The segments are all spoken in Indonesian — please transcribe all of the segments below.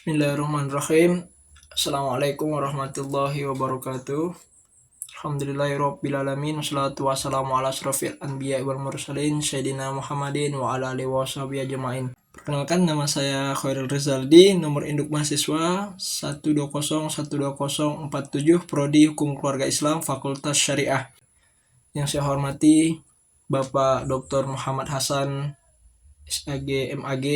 Bismillahirrahmanirrahim. Assalamualaikum warahmatullahi wabarakatuh. Alhamdulillahirrabbilalamin. Wassalatu wassalamu ala asrofil anbiya wal mursalin Sayyidina Muhammadin wa ala alihi wa sahbihi ajma'in. Perkenalkan, nama saya Khairul Rizaldi, nomor induk mahasiswa 120120047, Prodi Hukum Keluarga Islam, Fakultas Syariah. Yang saya hormati Bapak Dr. Muhammad Hasan, SAG MAG,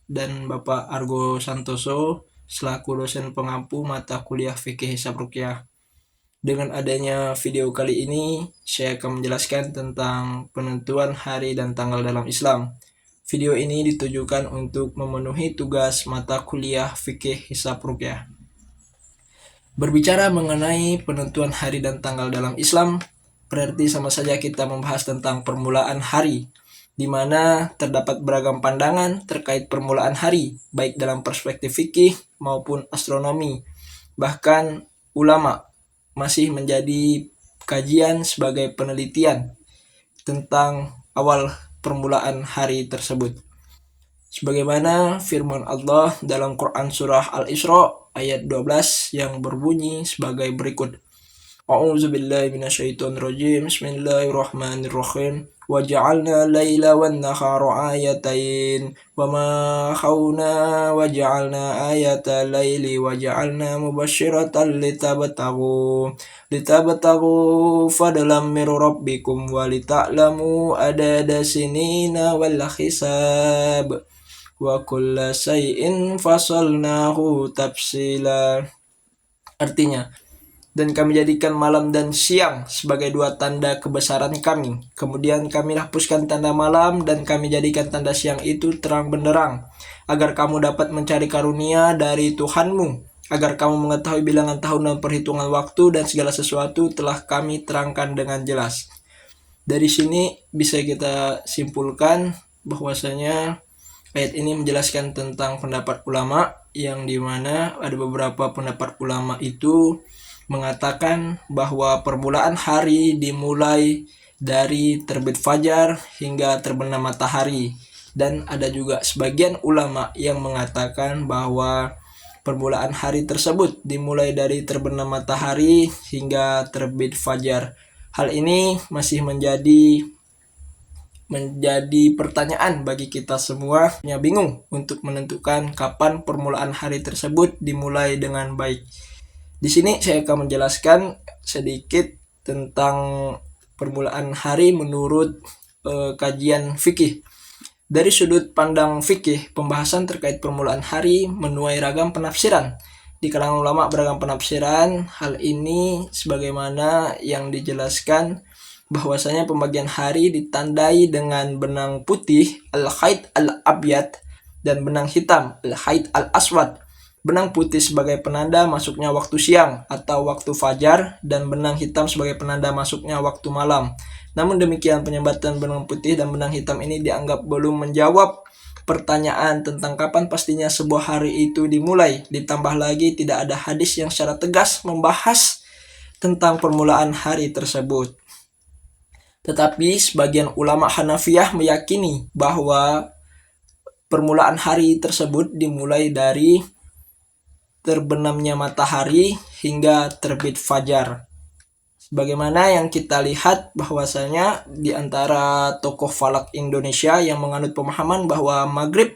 dan Bapak Argo Santoso selaku dosen pengampu mata kuliah fikih hisab ruqyah. Dengan adanya video kali ini, saya akan menjelaskan tentang penentuan hari dan tanggal dalam Islam. Video ini ditujukan untuk memenuhi tugas mata kuliah fikih hisab ruqyah. Berbicara mengenai penentuan hari dan tanggal dalam Islam, berarti sama saja kita membahas tentang permulaan hari, di mana terdapat beragam pandangan terkait permulaan hari, baik dalam perspektif fikih maupun astronomi. Bahkan ulama masih menjadi kajian sebagai penelitian tentang awal permulaan hari tersebut. Sebagaimana firman Allah dalam Quran surah Al-Isra ayat 12 yang berbunyi sebagai berikut. A'udzubillahi minasyaitonirrajim. Bismillahirrahmanirrahim. Waja'alna laila wan nahara ayatain wama khawna waja'alna ayata laili waja'alna mubashshiratan litabtagu fadlan min rabbikum walita'lamu adada sinina wal hisab wa kulla shay'in fasalnahu tafsila. Artinya, dan kami jadikan malam dan siang sebagai dua tanda kebesaran kami. Kemudian kami hapuskan tanda malam dan kami jadikan tanda siang itu terang benderang, agar kamu dapat mencari karunia dari Tuhanmu, agar kamu mengetahui bilangan tahun dan perhitungan waktu, dan segala sesuatu telah kami terangkan dengan jelas. Dari sini bisa kita simpulkan bahwasanya ayat ini menjelaskan tentang pendapat ulama, yang dimana ada beberapa pendapat ulama itu mengatakan bahwa permulaan hari dimulai dari terbit fajar hingga terbenam matahari, dan ada juga sebagian ulama yang mengatakan bahwa permulaan hari tersebut dimulai dari terbenam matahari hingga terbit fajar. Hal ini masih menjadi pertanyaan bagi kita semua, yang bingung untuk menentukan kapan permulaan hari tersebut dimulai dengan baik. Di sini saya akan menjelaskan sedikit tentang permulaan hari menurut kajian fikih. Dari sudut pandang fikih, pembahasan terkait permulaan hari menuai ragam penafsiran. Di kalangan ulama beragam penafsiran. Hal ini sebagaimana yang dijelaskan bahwasanya pembagian hari ditandai dengan benang putih al-khaid al-abyad dan benang hitam al-khaid al-aswad. Benang putih sebagai penanda masuknya waktu siang atau waktu fajar, dan benang hitam sebagai penanda masuknya waktu malam. Namun demikian, penyebatan benang putih dan benang hitam ini dianggap belum menjawab pertanyaan tentang kapan pastinya sebuah hari itu dimulai. Ditambah lagi tidak ada hadis yang secara tegas membahas tentang permulaan hari tersebut. Tetapi sebagian ulama Hanafiyah meyakini bahwa permulaan hari tersebut dimulai dari terbenamnya matahari hingga terbit fajar. Sebagaimana yang kita lihat bahwasanya di antara tokoh falak Indonesia yang menganut pemahaman bahwa maghrib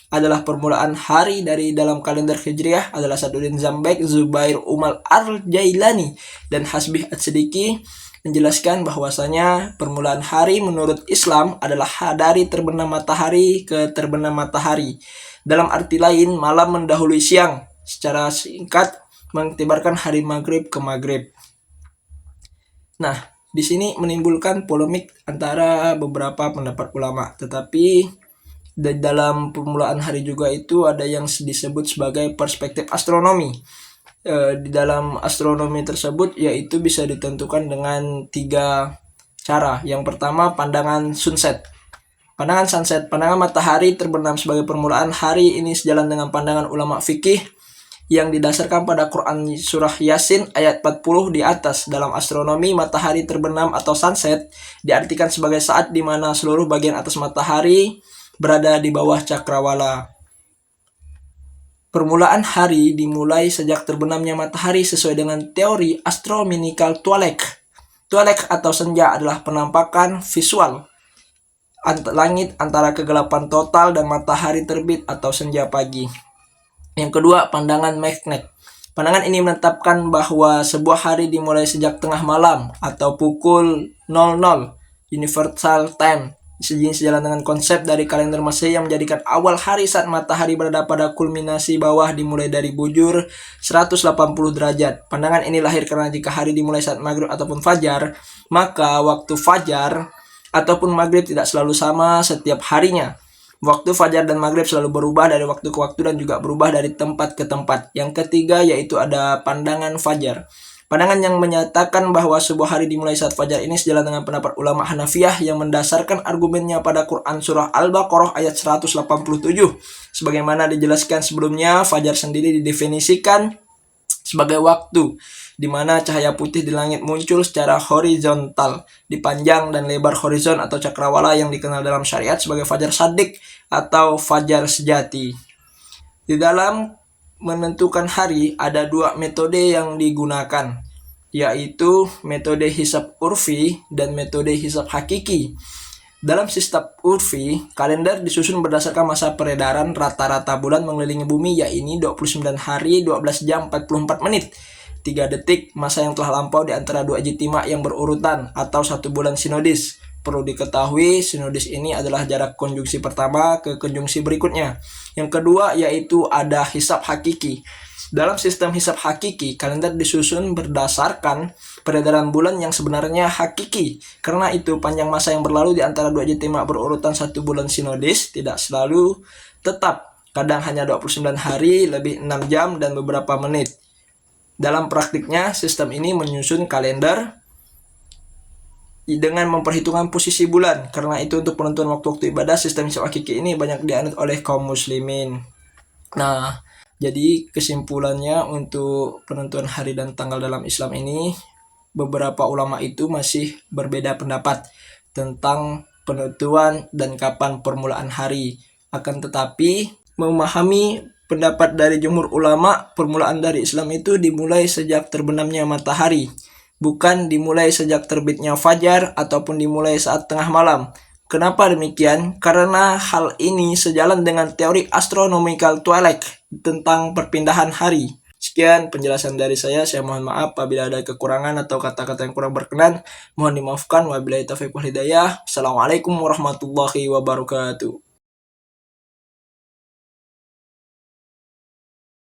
adalah permulaan hari dari dalam kalender Hijriah adalah Saduddin Zambek, Zubair Umal Al-Jailani, dan Hasbih Ad-Siddiqi, menjelaskan bahwasanya permulaan hari menurut Islam adalah dari terbenam matahari ke terbenam matahari. Dalam arti lain, malam mendahului siang. Secara singkat, mengiktibarkan hari maghrib ke maghrib. Nah, di sini menimbulkan polemik antara beberapa pendapat ulama. Tetapi di dalam permulaan hari juga itu ada yang disebut sebagai perspektif astronomi. Di dalam astronomi tersebut yaitu bisa ditentukan dengan 3 cara. Yang pertama, pandangan sunset. Pandangan sunset, pandangan matahari terbenam sebagai permulaan hari, ini sejalan dengan pandangan ulama fikih yang didasarkan pada Quran surah Yasin ayat 40 di atas. Dalam astronomi, matahari terbenam atau sunset diartikan sebagai saat di mana seluruh bagian atas matahari berada di bawah cakrawala. Permulaan hari dimulai sejak terbenamnya matahari sesuai dengan teori astronomical twilight. Twilight atau senja adalah penampakan visual langit antara kegelapan total dan matahari terbit atau senja pagi. Yang kedua, pandangan magnet. Pandangan ini menetapkan bahwa sebuah hari dimulai sejak tengah malam atau pukul 00 Universal Time. Sejalan dengan konsep dari kalender Masehi yang menjadikan awal hari saat matahari berada pada kulminasi bawah dimulai dari bujur 180 derajat. Pandangan ini lahir karena jika hari dimulai saat maghrib ataupun fajar, maka waktu fajar ataupun maghrib tidak selalu sama setiap harinya. Waktu fajar dan maghrib selalu berubah dari waktu ke waktu dan juga berubah dari tempat ke tempat. Yang ketiga yaitu ada pandangan fajar. Pandangan yang menyatakan bahwa sebuah hari dimulai saat fajar ini sejalan dengan pendapat ulama Hanafiyah yang mendasarkan argumennya pada Quran Surah Al-Baqarah ayat 187. Sebagaimana dijelaskan sebelumnya, fajar sendiri didefinisikan sebagai waktu di mana cahaya putih di langit muncul secara horizontal di panjang dan lebar horizon atau cakrawala yang dikenal dalam syariat sebagai fajar shadiq atau fajar sejati. Di dalam menentukan hari ada dua metode yang digunakan, yaitu metode hisab urfi dan metode hisab hakiki. Dalam sistem urfi, kalender disusun berdasarkan masa peredaran rata-rata bulan mengelilingi bumi, yaitu 29 hari, 12 jam, 44 menit, 3 detik, masa yang telah lampau di antara dua ijtima yang berurutan atau 1 bulan sinodis. Perlu diketahui, sinodis ini adalah jarak konjungsi pertama ke konjungsi berikutnya. Yang kedua yaitu ada hisab hakiki. Dalam sistem hisab hakiki, kalender disusun berdasarkan peredaran bulan yang sebenarnya hakiki. Karena itu, panjang masa yang berlalu di antara dua ijtima berurutan 1 bulan sinodis tidak selalu tetap. Kadang hanya 29 hari, lebih 6 jam, dan beberapa menit. Dalam praktiknya, sistem ini menyusun kalender dengan memperhitungkan posisi bulan. Karena itu untuk penentuan waktu-waktu ibadah, sistem hisab hakiki ini banyak dianut oleh kaum muslimin. Nah, jadi kesimpulannya untuk penentuan hari dan tanggal dalam Islam ini, beberapa ulama itu masih berbeda pendapat tentang penentuan dan kapan permulaan hari. Akan tetapi, memahami pendapat dari jumhur ulama, permulaan dari Islam itu dimulai sejak terbenamnya matahari, bukan dimulai sejak terbitnya fajar ataupun dimulai saat tengah malam. Kenapa demikian? Karena hal ini sejalan dengan teori astronomical twilight tentang perpindahan hari. Sekian penjelasan dari saya mohon maaf apabila ada kekurangan atau kata-kata yang kurang berkenan. Mohon dimaafkan. Wabillahi taufiq wal hidayah. Assalamualaikum warahmatullahi wabarakatuh.